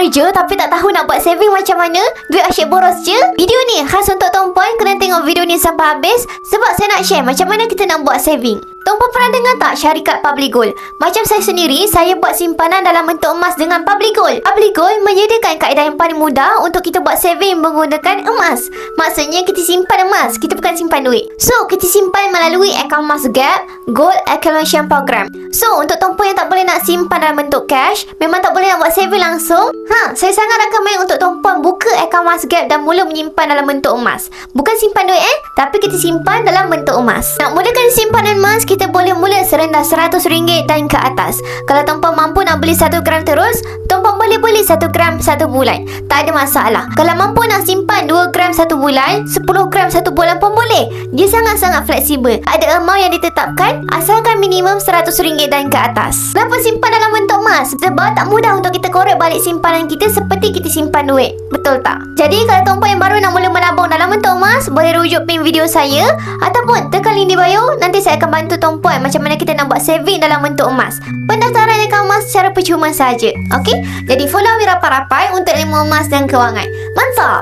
kerja tapi tak tahu nak buat saving macam mana? Duit asyik boros je? Video ni khas untuk Tompoy. Kena tengok video ni sampai habis sebab saya nak share macam mana kita nak buat saving. Tompoy pernah dengar tak syarikat Public Gold? Macam saya sendiri, saya buat simpanan dalam bentuk emas dengan Public Gold. Public Gold menyediakan kaedah yang paling mudah untuk kita buat saving menggunakan emas. Maksudnya kita simpan emas, kita bukan simpan duit. So, kita simpan melalui akaun Mas Gap Gold Accumulation Program. So, untuk Tompoy yang tak boleh nak simpan dalam bentuk cash, memang tak boleh nak buat saving langsung, saya sangat recommend untuk Tompoy buka akaun Mas Gap dan mula menyimpan dalam bentuk emas. Bukan simpan duit tapi kita simpan dalam bentuk emas. Nak mulakan simpanan emas, kita boleh mula serendah RM100 dan ke atas. Kalau Tompoy mampu nak beli 1 gram terus, Tompoy boleh beli 1 gram 1 bulan. Tak ada masalah. Kalau mampu nak simpan 2 gram 1 bulan, 10 gram 1 bulan pun boleh. Dia sangat-sangat fleksibel. Ada amount yang ditetapkan asalkan minimum RM100 dan ke atas. Kenapa simpan dalam bentuk emas? Sebab tak mudah untuk kita korek balik simpanan kita seperti kita simpan duit. Betul tak? Jadi kalau Tompoy yang baru nak mula menabung dalam bentuk emas, boleh rujuk pin video saya ataupun tekan link di bio. Nanti saya akan bantu Tompoy macam mana kita nak buat saving dalam bentuk emas. Pendaftaran akaun emas secara percuma saja. Okey? Jadi follow kami rapat-rapat untuk ilmu emas dan kewangan. Mantap!